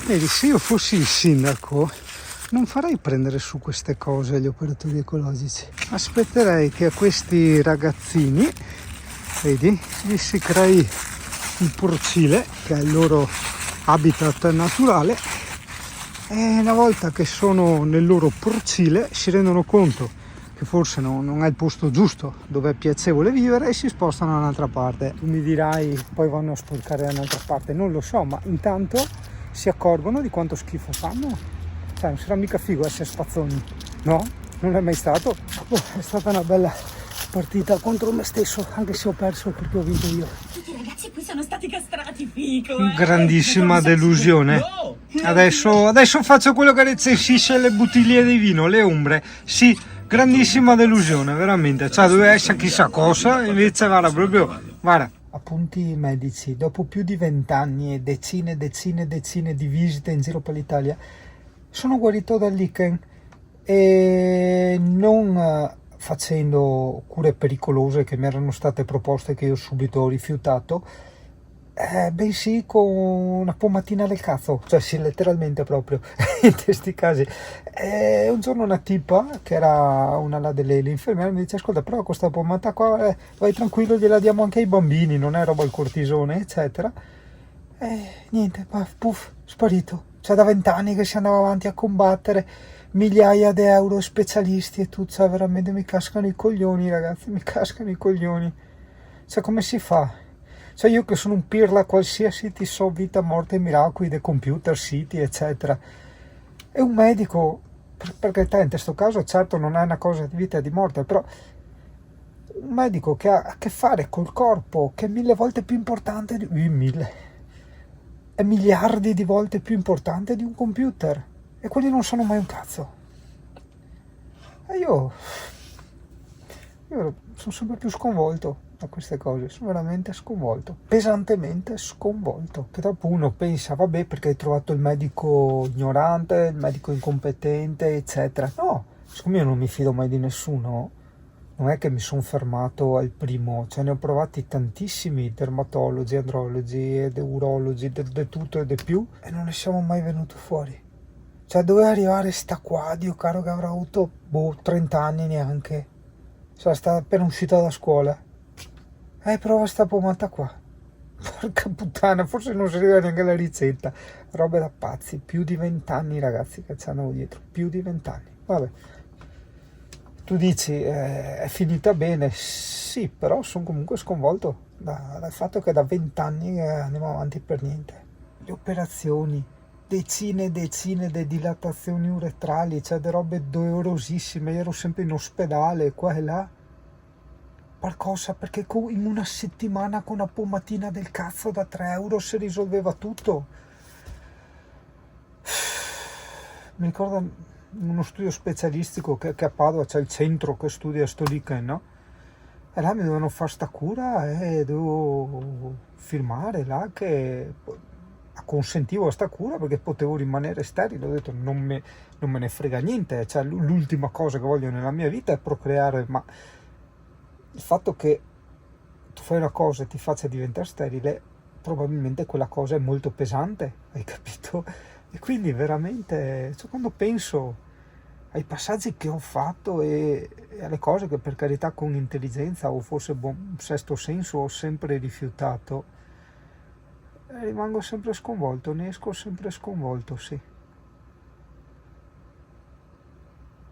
Vedi, se io fossi il sindaco non farei prendere su queste cose agli operatori ecologici. Aspetterei che a questi ragazzini, vedi, gli si crei il porcile, che è il loro habitat naturale, e una volta che sono nel loro porcile si rendono conto che forse non è il posto giusto dove è piacevole vivere e si spostano da un'altra parte. Tu mi dirai, poi vanno a sporcare da un'altra parte, non lo so, ma intanto si accorgono di quanto schifo fanno. Cioè, non sarà mica figo essere spazzoni, no? Non è mai stato. È stata una bella partita contro me stesso, anche se ho perso perché ho vinto io. Tutti i ragazzi qui sono stati castrati, fico. Grandissima delusione. Adesso faccio quello che recensisce le bottiglie di vino, le ombre. Sì, grandissima delusione, veramente. Cioè, doveva essere chissà cosa, invece guarda, proprio, guarda. Appunti medici, dopo più di 20 anni e decine di visite in giro per l'Italia, sono guarito dal lichen e non facendo cure pericolose che mi erano state proposte che io subito ho rifiutato, bensì con una pomatina del cazzo, cioè sì, letteralmente proprio in questi casi. Un giorno una tipa che era una là delle infermiere mi dice: ascolta, però questa pomata qua vai tranquillo, gliela diamo anche ai bambini, non è roba al cortisone eccetera. Niente, puff, sparito. Cioè da 20 anni che si andava avanti a combattere migliaia di euro, specialisti e tutto, cioè veramente mi cascano i coglioni, ragazzi, mi cascano i coglioni. Cioè, come si fa? Cioè, io che sono un pirla qualsiasi, ti so vita, morte e miracoli dei computer, siti eccetera, e un medico, perché te in questo caso certo non è una cosa di vita e di morte, però un medico che ha a che fare col corpo, che è 1000 volte più importante è miliardi di volte più importante di un computer, e quelli non sono mai un cazzo. E io sono sempre più sconvolto da queste cose, sono veramente sconvolto, pesantemente sconvolto. Che dopo uno pensa, vabbè, perché hai trovato il medico ignorante, il medico incompetente eccetera. No, siccome io non mi fido mai di nessuno, non è che mi sono fermato al primo, cioè ne ho provati tantissimi, dermatologi, andrologi ed urologi, di tutto e di più, e non ne siamo mai venuti fuori. Cioè doveva arrivare sta qua, Dio caro, che avrà avuto 30 anni neanche, cioè sta appena uscita da scuola, prova sta pomata qua, porca puttana, forse non si arriva neanche alla ricetta, robe da pazzi, più di 20 anni ragazzi che ci hanno dietro, più di 20 anni, vabbè. Tu dici, è finita bene, sì, però sono comunque sconvolto dal fatto che da 20 anni andiamo avanti per niente. Le operazioni, decine di dilatazioni uretrali, cioè de robe dolorosissime, io ero sempre in ospedale, qua e là. Qualcosa, perché in una settimana con una pomatina del cazzo da 3 euro si risolveva tutto. Mi ricordo uno studio specialistico che a Padova c'è il centro che studia sto lichen, no? E là mi dovevano fare sta cura e dovevo firmare là che consentivo a sta cura perché potevo rimanere sterile. Ho detto non me ne frega niente, cioè l'ultima cosa che voglio nella mia vita è procreare, ma il fatto che tu fai una cosa e ti faccia diventare sterile, probabilmente quella cosa è molto pesante, hai capito? E quindi veramente, cioè, quando penso ai passaggi che ho fatto e alle cose che per carità con intelligenza o forse buon sesto senso ho sempre rifiutato, rimango sempre sconvolto, ne esco sempre sconvolto, sì.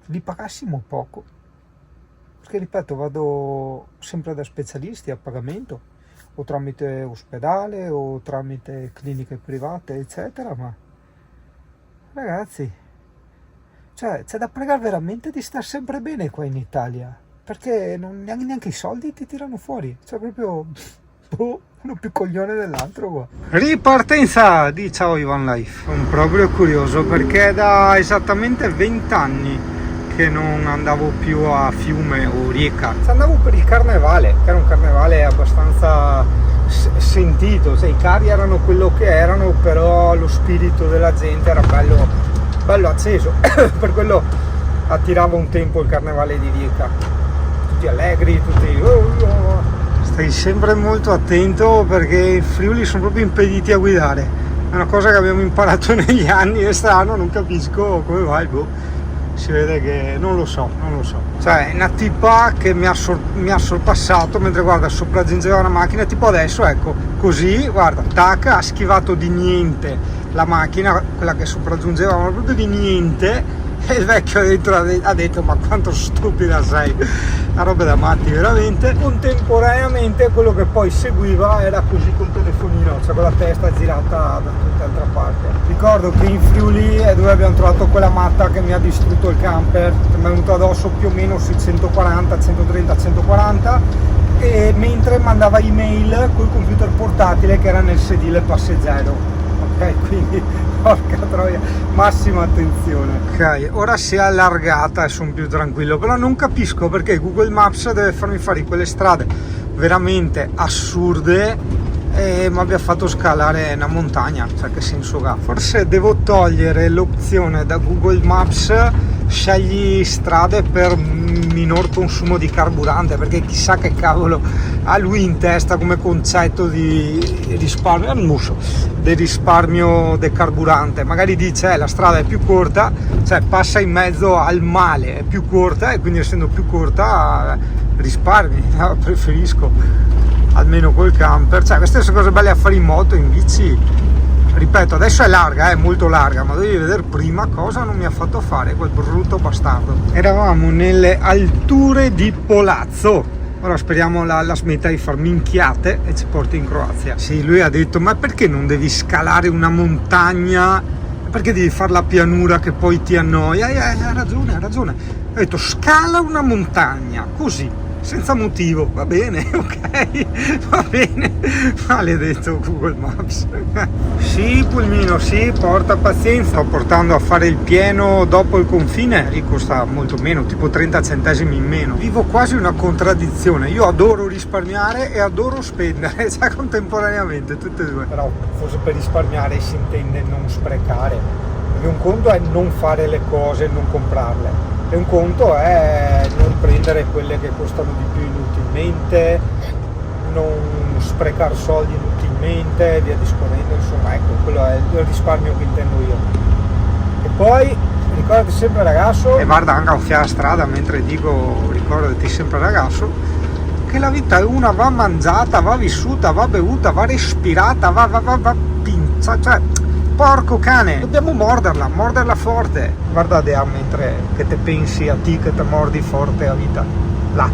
Li pagassimo poco, perché ripeto, vado sempre da specialisti a pagamento, o tramite ospedale o tramite cliniche private eccetera, ma ragazzi, cioè c'è da pregare veramente di star sempre bene qua in Italia, perché neanche i soldi ti tirano fuori, cioè proprio uno più coglione dell'altro qua. Ripartenza di Ciao Ivan Life, sono proprio curioso perché da esattamente 20 anni che non andavo più a Fiume o Rijeka, andavo per il carnevale, che era un carnevale abbastanza sentito, cioè i carri erano quello che erano, però lo spirito della gente era bello acceso. Per quello attirava un tempo il carnevale di Rijeka, tutti allegri, tutti stai sempre molto attento perché i Friuli sono proprio impediti a guidare, È una cosa che abbiamo imparato negli anni, è strano, non capisco come vai, boh. Si vede che non lo so. Cioè, una tipa che mi ha sorpassato mentre, guarda, sopraggiungeva una macchina, tipo adesso, ecco, così, guarda, tac, ha schivato di niente la macchina, quella che sopraggiungeva, ma proprio di niente. E il vecchio dentro ha detto: ma quanto stupida sei, una roba da matti veramente. Contemporaneamente quello che poi seguiva era così col telefonino, cioè con la testa girata da tutt'altra parte. Ricordo che in Friuli è dove abbiamo trovato quella matta che mi ha distrutto il camper, che mi è venuto addosso più o meno sui 140, 130, 140, e mentre mandava email col computer portatile che era nel sedile passeggero. Ok, quindi porca troia, massima attenzione. Ok, ora si è allargata e sono più tranquillo, però non capisco perché Google Maps deve farmi fare quelle strade veramente assurde e mi abbia fatto scalare una montagna, cioè che senso ha? Forse devo togliere l'opzione da Google Maps scegli strade per minor consumo di carburante, perché chissà che cavolo ha lui in testa come concetto di risparmio al muso, del risparmio del carburante. Magari dice la strada è più corta, cioè passa in mezzo al male, è più corta e quindi essendo più corta risparmi. Preferisco almeno col camper, cioè queste sono cose belle a fare in moto, in bici. Ripeto, adesso è larga, è molto larga, ma devi vedere prima cosa non mi ha fatto fare quel brutto bastardo. Eravamo nelle alture di Polazzo. Ora speriamo la smetta di far minchiate e ci porti in Croazia. Sì, lui ha detto: ma perché non devi scalare una montagna? Perché devi fare la pianura che poi ti annoia? Ha ragione. Ha detto: scala una montagna, così. Senza motivo, va bene, ok, va bene, maledetto Google Maps. Sì, pulmino, sì, porta pazienza, sto portando a fare il pieno dopo il confine, lì costa molto meno, tipo 30 centesimi in meno. Vivo quasi una contraddizione, io adoro risparmiare e adoro spendere, cioè contemporaneamente, tutte e due. Però forse per risparmiare si intende non sprecare, perché un conto è non fare le cose, non comprarle. E un conto è non prendere quelle che costano di più inutilmente, non sprecare soldi inutilmente, via discorrendo, insomma, ecco, quello è il risparmio che intendo io. E poi ricordati sempre, ragazzo, e guarda anche a gonfiare la strada mentre dico ricordati sempre, ragazzo, che la vita è una, va mangiata, va vissuta, va bevuta, va respirata, va pinza, cioè porco cane, dobbiamo morderla forte. Guarda Dea, mentre che te pensi a ti che te mordi forte la vita, là,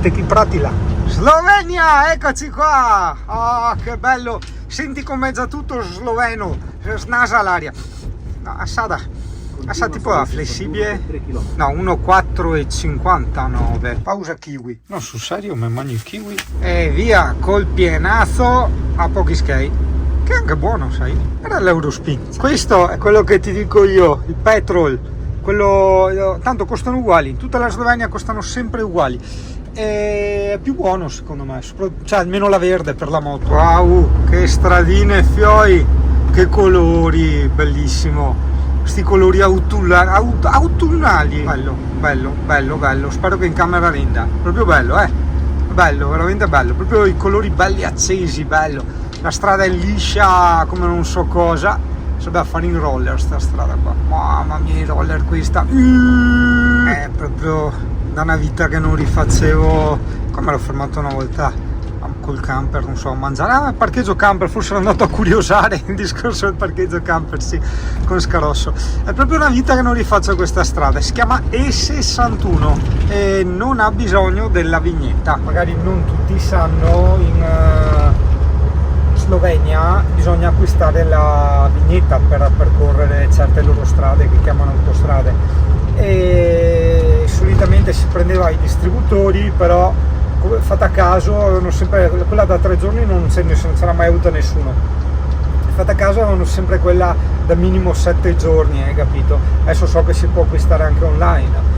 te chi prati là. Slovenia, eccoci qua, oh che bello, senti com'è già tutto sloveno, snasa l'aria. No, assada tipo flessibile, no, 1,4,59. Pausa kiwi, no, sul serio mi mangio il kiwi e via col pienazzo a pochi skate. Che è anche buono, sai? Era l'Eurospin. Questo è quello che ti dico io, il petrol. Quello, tanto costano uguali, in tutta la Slovenia costano sempre uguali. È più buono secondo me, cioè almeno la verde per la moto. Wow, che stradine fioi, che colori, bellissimo. Questi colori autunnali. Bello. Spero che in camera renda. Proprio bello, bello, veramente bello. Proprio i colori belli accesi, bello. La strada è liscia come non so cosa, sarebbe a fare in roller sta strada qua, mamma mia i roller questa, è proprio da una vita che non rifaccevo, come l'ho fermato una volta col camper, non so, a mangiare, parcheggio camper, forse ero andato a curiosare il discorso del parcheggio camper, sì, con Scarosso, è proprio una vita che non rifaccio questa strada, si chiama E61 e non ha bisogno della vignetta, magari non tutti sanno, in Slovenia bisogna acquistare la vignetta per percorrere certe loro strade che chiamano autostrade e solitamente si prendeva ai distributori, però fatta caso avevano sempre quella da 3 giorni, non c'era mai avuta nessuno, fatta caso avevano sempre quella da minimo 7 giorni, hai capito? Adesso so che si può acquistare anche online,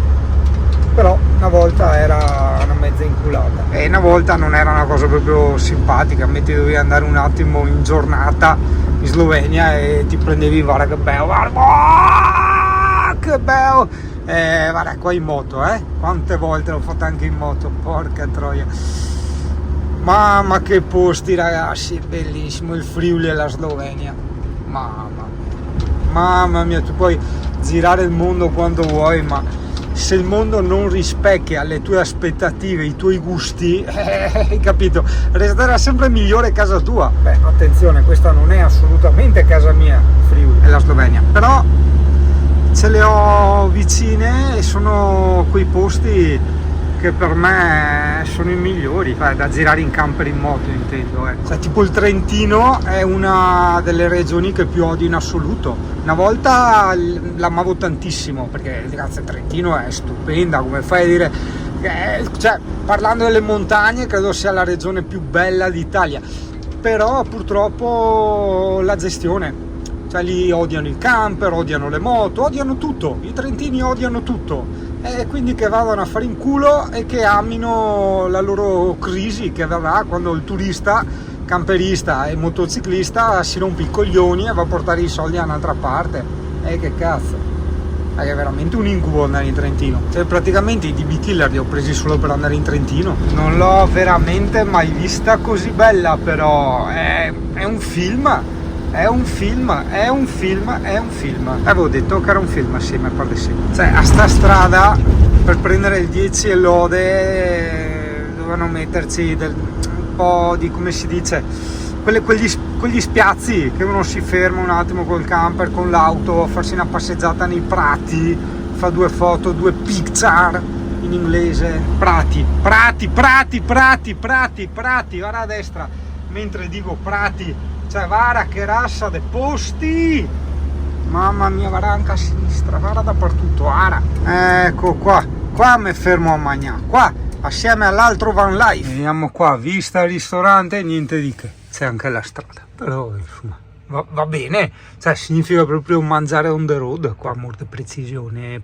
però una volta era una mezza inculata e una volta non era una cosa proprio simpatica, metti dovevi andare un attimo in giornata in Slovenia e ti prendevi, guarda che bello, guarda, che bello, guarda qua in moto, quante volte l'ho fatta anche in moto, porca troia, mamma che posti ragazzi, bellissimo il Friuli e la Slovenia, mamma mia, tu puoi girare il mondo quando vuoi, ma se il mondo non rispecchia le tue aspettative, i tuoi gusti, hai capito, resterà sempre migliore casa tua. Beh, attenzione, questa non è assolutamente casa mia, Friuli, è la Slovenia, però ce le ho vicine e sono quei posti che per me sono i migliori, da girare in camper, in moto intendo. Cioè, tipo il Trentino è una delle regioni che più odio in assoluto. Una volta l'amavo tantissimo, perché ragazzi, il Trentino è stupenda, come fai a dire, cioè, parlando delle montagne credo sia la regione più bella d'Italia, però purtroppo la gestione, cioè lì odiano il camper, odiano le moto, odiano tutto, i trentini odiano tutto, e quindi che vadano a fare in culo e che amino la loro crisi che verrà quando il turista, camperista e motociclista si rompe i coglioni e va a portare i soldi da un'altra parte. Che cazzo, è veramente un incubo andare in Trentino, cioè praticamente i DB Killer li ho presi solo per andare in Trentino. Non l'ho veramente mai vista così bella, però è un film. È un film. Avevo detto che era un film, sì, mi pare sì. Cioè, a sta strada, per prendere il 10 e lode, dovevano metterci un po' di, come si dice, quegli spiazzi che uno si ferma un attimo col camper, con l'auto, a farsi una passeggiata nei prati, fa 2 foto, 2 picture in inglese. Prati, guarda a destra, mentre dico prati, cioè guarda che rassa de posti, mamma mia, guarda anche a sinistra, guarda dappertutto, guarda. Ecco qua mi fermo a mangiare, qua assieme all'altro van life. Veniamo qua, vista il ristorante, niente di che, c'è anche la strada, però insomma va bene, cioè significa proprio mangiare on the road, qua molte precisione,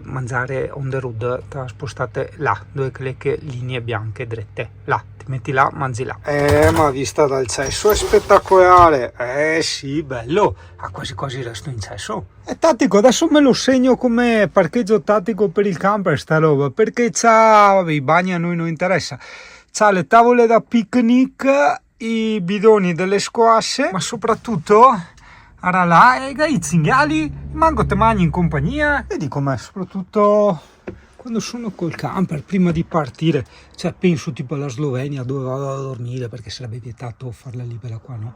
mangiare on the road, te la spostate là, dove le linee bianche dritte, là, ti metti là, mangi là. Ma vista dal cesso è spettacolare, sì, bello, quasi quasi resto in cesso. È tattico, adesso me lo segno come parcheggio tattico per il camper sta roba, perché vabbè, i bagni a noi non interessa, c'ha le tavole da picnic, i bidoni delle squasce, ma soprattutto ara là i cinghiali, manco te mangi in compagnia. Vedi com'è, soprattutto quando sono col camper prima di partire, cioè penso tipo alla Slovenia dove vado a dormire, perché sarebbe vietato farla libera qua, no?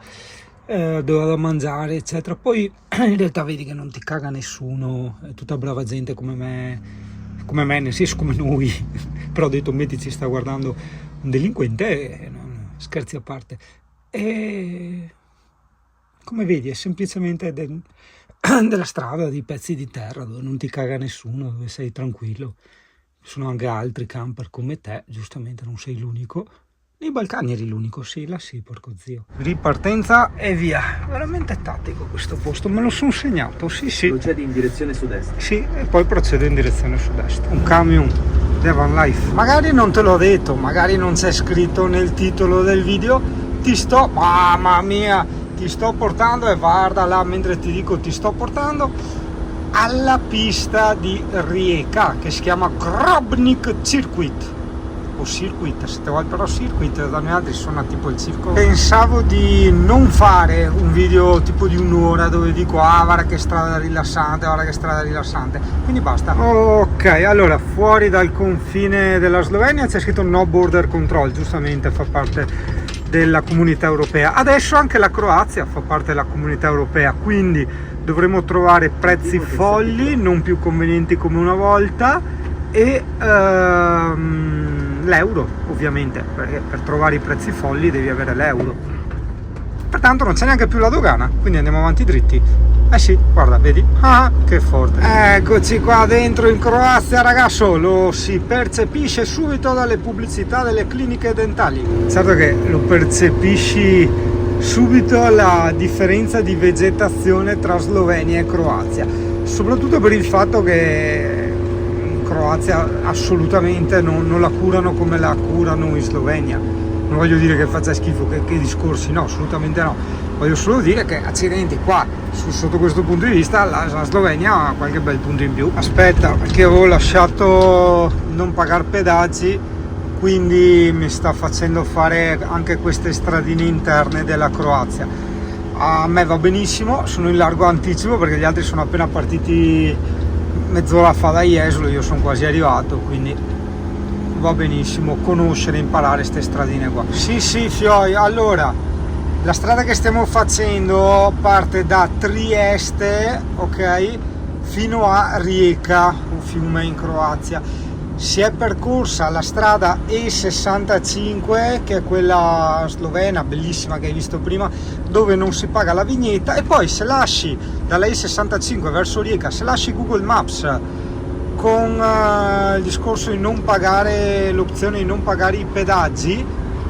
Dove vado a mangiare eccetera, poi in realtà vedi che non ti caga nessuno, è tutta brava gente come me, nel senso come noi, però ho detto metti ci sta guardando un delinquente, scherzi a parte, e come vedi è semplicemente della strada, di pezzi di terra dove non ti caga nessuno, dove sei tranquillo. Ci sono anche altri camper come te, giustamente non sei l'unico. Nei Balcani eri l'unico, sì, là sì, porco zio. Ripartenza e via, veramente tattico questo posto, me lo sono segnato, sì. Procedi in direzione sud-est. Sì, e poi procedo in direzione sud-est. Un camion Van Life. Magari non te l'ho detto, magari non c'è scritto nel titolo del video, mamma mia, ti sto portando, e guarda là mentre ti dico ti sto portando alla pista di Rijeka che si chiama Grobnik Circuit o Circuit, se te vuoi, però Circuit da noi altri suona tipo il circo. Pensavo di non fare un video tipo di un'ora dove dico guarda che strada rilassante, quindi basta. Ok, allora fuori dal confine della Slovenia c'è scritto no border control, giustamente fa parte della comunità europea. Adesso anche la Croazia fa parte della comunità europea, quindi dovremo trovare prezzi folli, non più convenienti come una volta, e l'euro ovviamente, perché per trovare i prezzi folli devi avere l'euro, pertanto non c'è neanche più la dogana, quindi andiamo avanti dritti. Sì, guarda, vedi? Che forte. Eccoci qua dentro in Croazia, ragazzo, lo si percepisce subito dalle pubblicità delle cliniche dentali. Certo che lo percepisci subito la differenza di vegetazione tra Slovenia e Croazia, soprattutto per il fatto che in Croazia assolutamente non la curano come la curano in Slovenia. Non voglio dire che faccia schifo, che discorsi, no, assolutamente no. Voglio solo dire che accidenti qua, sotto questo punto di vista, la Slovenia ha qualche bel punto in più. Aspetta, perché avevo lasciato non pagare pedaggi, quindi mi sta facendo fare anche queste stradine interne della Croazia. a me va benissimo, sono in largo anticipo perché gli altri sono appena partiti mezz'ora fa da Jesolo, io sono quasi arrivato, quindi va benissimo conoscere, imparare queste stradine qua. Sì, fioi, allora la strada che stiamo facendo parte da Trieste, ok, fino a Rijeka, un fiume in Croazia. Si è percorsa la strada E65, che è quella slovena bellissima che hai visto prima, dove non si paga la vignetta, e poi se lasci dalla E65 verso Rijeka, se lasci Google Maps con il discorso di non pagare, l'opzione di non pagare i pedaggi,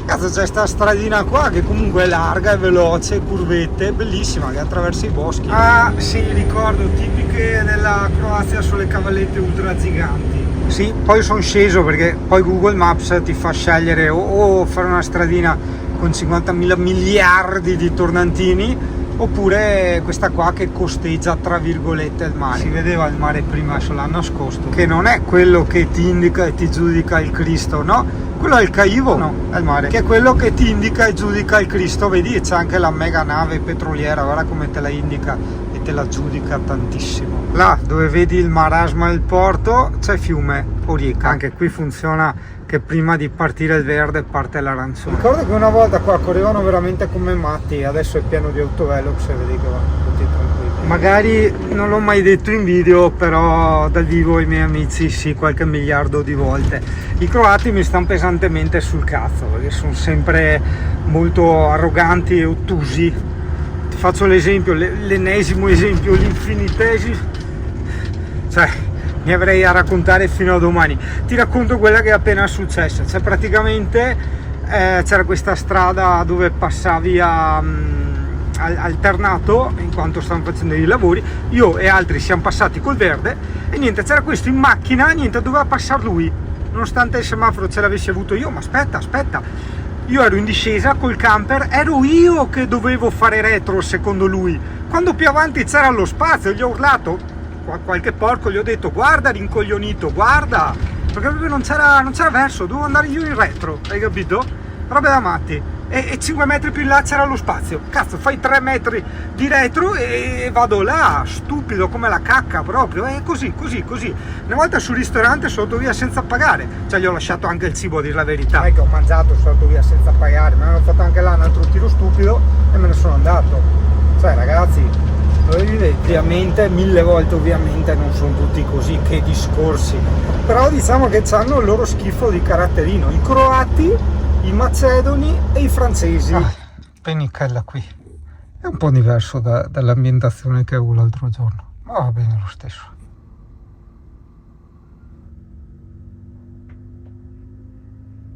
cazzo, c'è sta stradina qua che comunque è larga, è veloce, curvette, bellissima, che attraversa i boschi. Ah sì, ricordo, tipiche della Croazia sono le cavallette ultra giganti. Sì, poi sono sceso perché poi Google Maps ti fa scegliere o fare una stradina con 50.000 miliardi di tornantini, oppure questa qua che costeggia tra virgolette il mare. Si vedeva il mare prima, adesso l'hanno nascosto, che non è quello che ti indica e ti giudica il Cristo, no? Quello è il Caivo, no, è il mare, che è quello che ti indica e giudica il Cristo. Vedi, c'è anche la mega nave petroliera, guarda come te la indica e te la giudica tantissimo. Là dove vedi il marasma e il porto c'è il fiume Rijeka, anche qui funziona che prima di partire il verde parte l'arancione. Ricordo che una volta qua correvano veramente come matti, adesso è pieno di autovelox e vedi che va tutti tranquilli. Magari non l'ho mai detto in video, però dal vivo i miei amici sì, qualche miliardo di volte. I croati mi stanno pesantemente sul cazzo perché sono sempre molto arroganti e ottusi. Ti faccio l'esempio, l'ennesimo esempio, l'infinitesimo, cioè ne avrei a raccontare fino a domani. Ti racconto quella che è appena successa. Cioè praticamente c'era questa strada dove passavi alternato in quanto stavano facendo i lavori, io e altri siamo passati col verde e niente, c'era questo in macchina, niente, doveva passare lui nonostante il semaforo ce l'avessi avuto io. Ma aspetta, io ero in discesa col camper, ero io che dovevo fare retro secondo lui, quando più avanti c'era lo spazio. Gli ho urlato, qualche porco, gli ho detto guarda rincoglionito, guarda, perché proprio non c'era verso, dovevo andare io in retro, hai capito? Roba da matti. E 5 metri più in là c'era lo spazio, cazzo, fai 3 metri di retro e vado là, stupido come la cacca proprio, è così. Una volta sul ristorante sono andato via senza pagare, cioè gli ho lasciato anche il cibo, a dire la verità, non è che ho mangiato, sono andato via senza pagare, mi hanno fatto anche là un altro tiro stupido e me ne sono andato. Cioè ragazzi, ovviamente 1000 volte ovviamente non sono tutti così, che discorsi, però diciamo che hanno il loro schifo di caratterino, i croati, i macedoni e i francesi. Penichella qui è un po' diverso dall'ambientazione che avevo l'altro giorno, ma va bene lo stesso.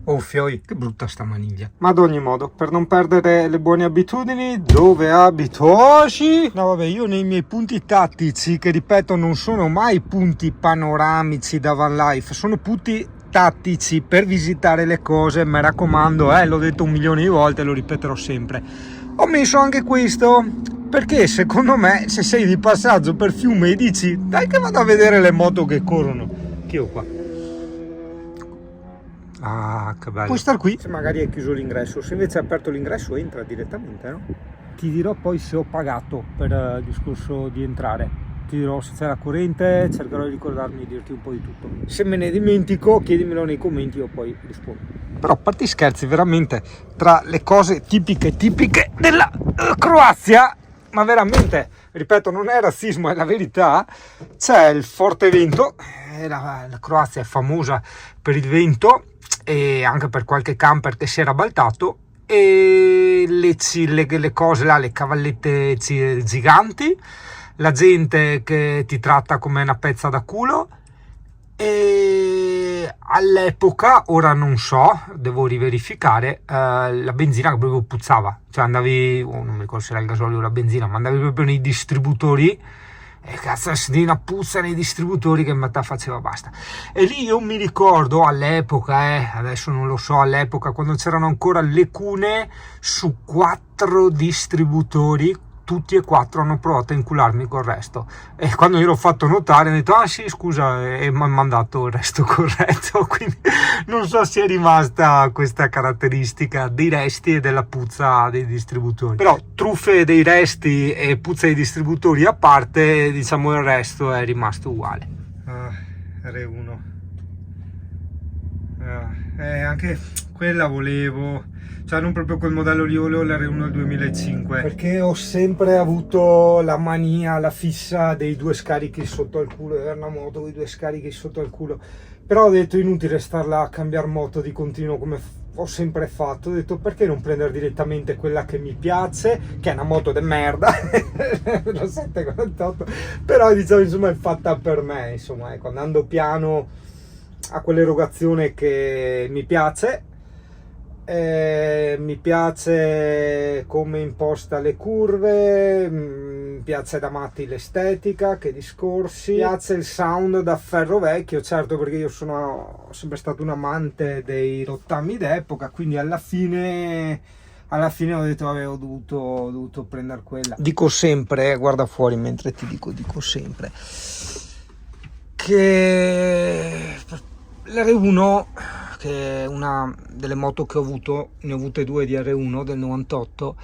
Oh fioi, che brutta sta maniglia. Ma ad ogni modo, per non perdere le buone abitudini, dove abito oggi? No vabbè, io nei miei punti tattici, che ripeto non sono mai punti panoramici da van life, sono punti tattici per visitare le cose, mi raccomando, l'ho detto 1 milione di volte, lo ripeterò sempre. Ho messo anche questo perché secondo me se sei di passaggio per Fiume e dici dai che vado a vedere le moto che corrono, che ho qua. Ah, che bello. Puoi star qui se magari hai chiuso l'ingresso, se invece hai aperto l'ingresso entra direttamente, no? Ti dirò poi se ho pagato per il discorso di entrare, ti dirò se c'è la corrente, cercherò di ricordarmi di dirti un po' di tutto. Se me ne dimentico chiedimelo nei commenti, io poi rispondo. Però a parte scherzi, veramente tra le cose tipiche della Croazia, ma veramente, ripeto, non è razzismo, è la verità, c'è il forte vento, la Croazia è famosa per il vento e anche per qualche camper che si era baltato, e le cose là, le cavallette giganti, la gente che ti tratta come una pezza da culo, e all'epoca, ora non so, devo riverificare, la benzina che proprio puzzava, cioè andavi, non mi ricordo se era il gasolio o la benzina, ma andavi proprio nei distributori e cazzo di una puzza nei distributori che in realtà faceva basta. E lì io mi ricordo all'epoca, adesso non lo so, all'epoca quando c'erano ancora le cune su 4 distributori, tutti e quattro hanno provato a incularmi col resto, e quando gliel'ho fatto notare hanno detto ah sì scusa, e mi hanno mandato il resto corretto. Quindi non so se è rimasta questa caratteristica dei resti e della puzza dei distributori, però truffe dei resti e puzza dei distributori a parte, diciamo il resto è rimasto uguale. R1 anche quella volevo, cioè non proprio quel modello lì, volevo l'R1 del 2005, perché ho sempre avuto la mania, la fissa dei due scarichi sotto al culo, avere una moto con i due scarichi sotto al culo, però ho detto inutile starla a cambiare moto di continuo come ho sempre fatto, ho detto perché non prendere direttamente quella che mi piace, che è una moto de merda, la 748, però diciamo insomma è fatta per me, insomma ecco, andando piano a quell'erogazione che mi piace come imposta le curve, mi piace da matti l'estetica, che discorsi, mi piace il sound da ferro vecchio, certo perché io sono sempre stato un amante dei rottami d'epoca, quindi alla fine ho detto vabbè, ho dovuto prendere quella. Dico sempre, guarda fuori mentre ti dico sempre che l'R1, che è una delle moto che ho avuto, ne ho avute due di R1 del 98,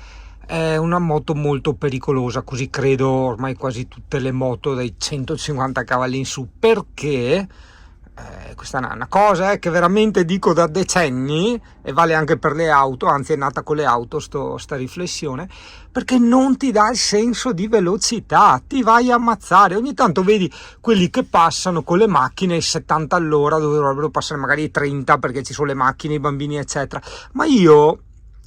è una moto molto pericolosa, così credo ormai quasi tutte le moto dai 150 cavalli in su, perché questa è una cosa che veramente dico da decenni, e vale anche per le auto, anzi è nata con le auto sta riflessione, perché non ti dà il senso di velocità, ti vai a ammazzare. Ogni tanto vedi quelli che passano con le macchine ai 70 all'ora dove dovrebbero passare magari ai 30 perché ci sono le macchine, i bambini eccetera, ma io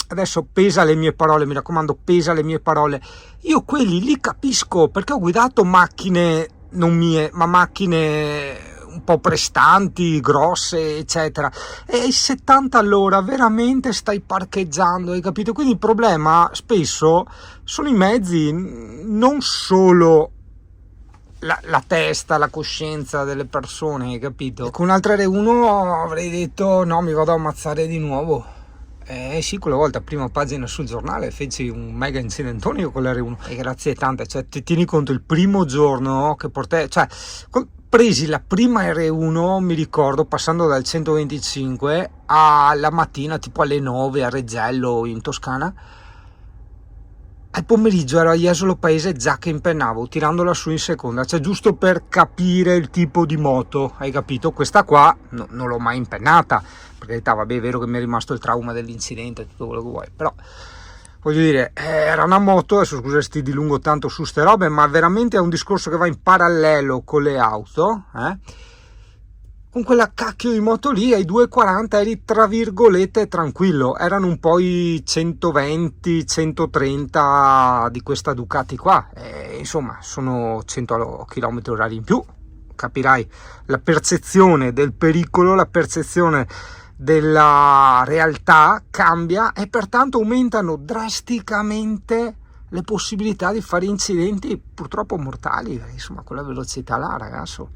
adesso pesa le mie parole, mi raccomando, pesa le mie parole, io quelli li capisco perché ho guidato macchine non mie, ma macchine un po' prestanti, grosse eccetera, e ai 70 all'ora veramente stai parcheggiando, hai capito? Quindi il problema spesso sono i mezzi, non solo la testa, la coscienza delle persone, hai capito? E con un'altra R1 avrei detto no, mi vado a ammazzare di nuovo. Sì, quella volta prima pagina sul giornale feci un mega incidentone io con l'R1, e grazie tante, cioè ti tieni conto il primo giorno che portai, cioè presi la prima R1, mi ricordo, passando dal 125 alla mattina tipo alle 9 a Reggello in Toscana, al pomeriggio ero a Jesolo Paese già che impennavo, tirandola su in seconda, cioè giusto per capire il tipo di moto, hai capito? Questa qua non l'ho mai impennata, perché vabbè è vero che mi è rimasto il trauma dell'incidente, tutto quello che vuoi, però voglio dire, era una moto, adesso scusa se ti dilungo tanto su ste robe, ma veramente è un discorso che va in parallelo con le auto, con quella cacchio di moto lì ai 240 eri tra virgolette tranquillo, erano un po' i 120 130 di questa Ducati qua, insomma sono 100 km/h in più, capirai la percezione del pericolo, la percezione della realtà cambia, e pertanto aumentano drasticamente le possibilità di fare incidenti purtroppo mortali, insomma con la velocità là, ragazzo,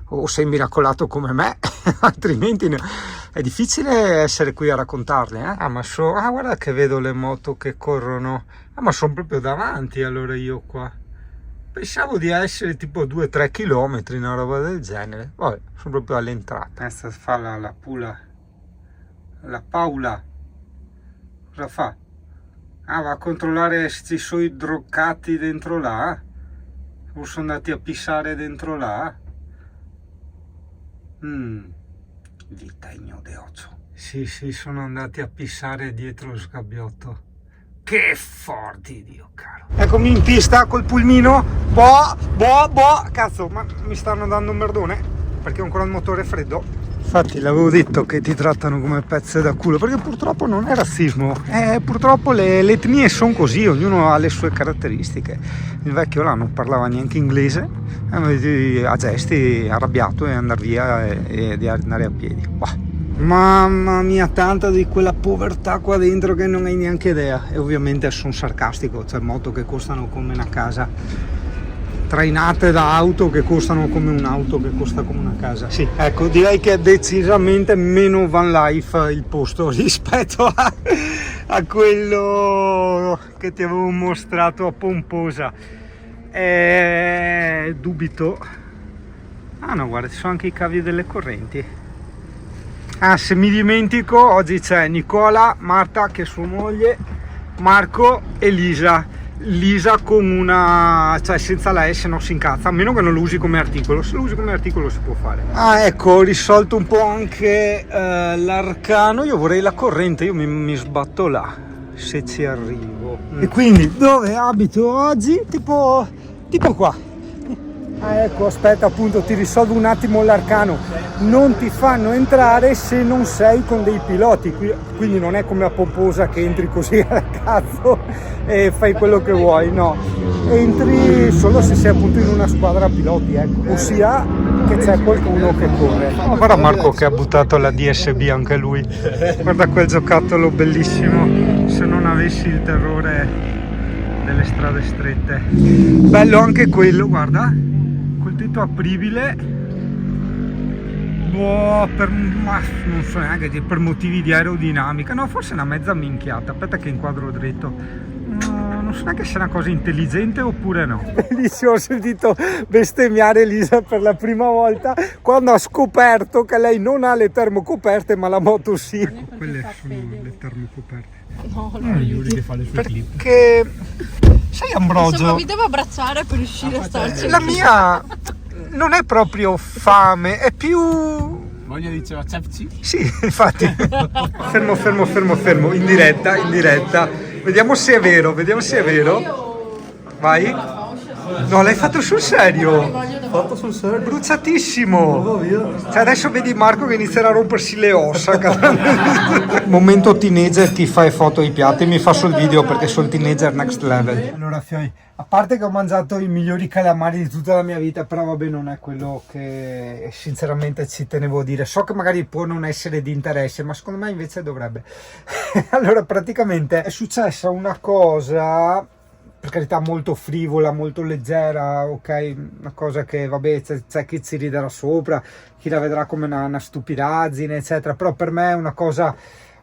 o sei miracolato come me altrimenti è difficile essere qui a raccontarle, ma guarda che vedo le moto che corrono, ma sono proprio davanti, allora io qua pensavo di essere tipo 2-3 km, una roba del genere, vabbè, sono proprio all'entrata. Questa fa la Paula, cosa fa? Va a controllare se ci sono i droccati dentro là, o sono andati a pissare dentro là. Vitegno de occio. Sì, sono andati a pissare dietro lo sgabbiotto. Che forti, Dio caro. Eccomi in pista col pulmino. Cazzo, ma mi stanno dando un merdone perché ho ancora il motore freddo. Infatti l'avevo detto che ti trattano come pezze da culo, perché purtroppo non è razzismo, purtroppo le etnie sono così, ognuno ha le sue caratteristiche. Il vecchio là non parlava neanche inglese, a gesti arrabbiato e andare via e di andare a piedi. Mamma mia, tanta di quella povertà qua dentro che non hai neanche idea. E ovviamente sono sarcastico, cioè moto che costano come una casa, trainate da auto che costano come un'auto che costa come una casa. Sì, ecco, direi che è decisamente meno van life il posto rispetto a quello che ti avevo mostrato a Pomposa. Dubito. Ah no, guarda, ci sono anche i cavi delle correnti. Ah, se mi dimentico, oggi c'è Nicola, Marta che è sua moglie, Marco e Lisa. Lisa con una, cioè senza la S non si incazza, a meno che non lo usi come articolo. Se lo usi come articolo si può fare. Ah, ecco, ho risolto un po' anche l'arcano. Io vorrei la corrente, io mi sbatto là se ci arrivo. E quindi dove abito oggi? Tipo qua. Ah, ecco, aspetta, appunto, ti risolvo un attimo l'arcano. Non ti fanno entrare se non sei con dei piloti, quindi non è come a Pomposa che entri così a cazzo e fai quello che vuoi, no. Entri solo se sei appunto in una squadra piloti, ecco, ossia che c'è qualcuno che corre. Oh, guarda Marco che ha buttato la DSB anche lui. Guarda quel giocattolo bellissimo, se non avessi il terrore delle strade strette. Bello anche quello, guarda. Col tetto apribile, boh, ma non so neanche, per motivi di aerodinamica, no, forse è una mezza minchiata. Aspetta che inquadro dritto. No, non so neanche se è una cosa intelligente oppure no. Bellissimo, ho sentito bestemmiare Lisa per la prima volta quando ha scoperto che lei non ha le termocoperte ma la moto sì. Ecco, quelle sono le termocoperte. No, Yuri che fa le sue clip. Perché sai Ambrogio, insomma, mi devo abbracciare per riuscire a starci. la mia non è proprio fame, è più... Voglia diceva cepci? Sì, infatti. Fermo, in diretta. Vediamo se è vero, Vai. No, l'hai fatto sul serio? Fatto sul serio. Bruciatissimo. Cioè, adesso vedi Marco che inizierà a rompersi le ossa. Momento teenager, ti fai foto ai piatti, mi fa sul video perché sono teenager next level. Allora Fioi, a parte che ho mangiato i migliori calamari di tutta la mia vita, però vabbè, non è quello che sinceramente ci tenevo a dire. So che magari può non essere di interesse, ma secondo me invece dovrebbe. Allora, praticamente è successa una cosa, per carità, molto frivola, molto leggera, ok, una cosa che vabbè, c'è chi ci riderà sopra, chi la vedrà come una stupidaggine eccetera, però per me è una cosa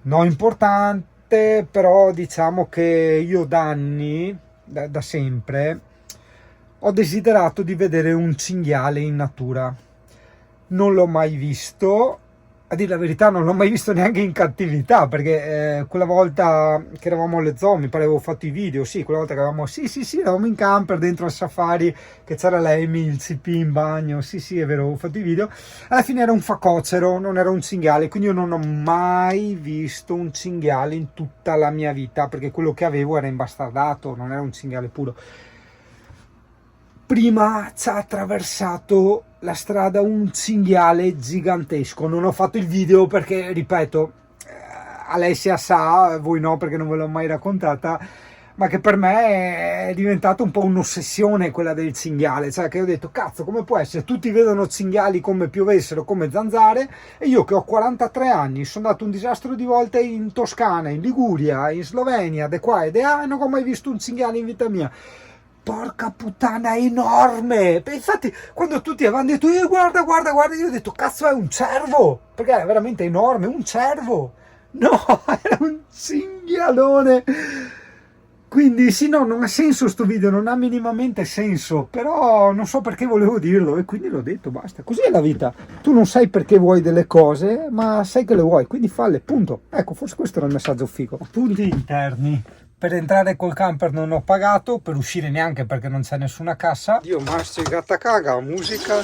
non importante. Però diciamo che io da anni, da sempre, ho desiderato di vedere un cinghiale in natura. Non l'ho mai visto, a dire la verità non l'ho mai visto neanche in cattività, perché quella volta che eravamo alle zoo, mi pare avevo fatto i video, sì, quella volta che eravamo, sì, eravamo in camper dentro al safari, che c'era l'Amy, il CP in bagno, sì, è vero, avevo fatto i video, alla fine era un facocero, non era un cinghiale, quindi io non ho mai visto un cinghiale in tutta la mia vita, perché quello che avevo era imbastardato, non era un cinghiale puro. Prima ci ha attraversato la strada un cinghiale gigantesco. Non ho fatto il video perché, ripeto, Alessia sa, voi no perché non ve l'ho mai raccontata, ma che per me è diventata un po' un'ossessione quella del cinghiale. Cioè che io ho detto, cazzo, come può essere? Tutti vedono cinghiali come piovessero, come zanzare, e io che ho 43 anni, sono andato un disastro di volte in Toscana, in Liguria, in Slovenia, di qua e di là, e non ho mai visto un cinghiale in vita mia. Porca puttana, è enorme! Infatti quando tutti avevano detto guarda, io ho detto cazzo, è un cervo, perché era veramente enorme, un cervo, no, era un cinghialone. Quindi sì, no, non ha senso sto video, non ha minimamente senso, però non so perché volevo dirlo e quindi l'ho detto, basta. Così è la vita, tu non sai perché vuoi delle cose, ma sai che le vuoi, quindi falle, punto. Ecco, forse questo era il messaggio figo. Punti interni. Per entrare col camper non ho pagato, per uscire neanche perché non c'è nessuna cassa. Dio, Masce, gatta caga, musica.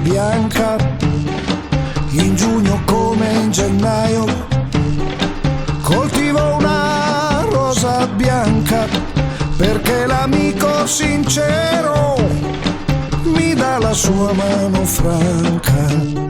Bianca, in giugno come in gennaio coltivo una rosa bianca, perché l'amico sincero mi dà la sua mano franca.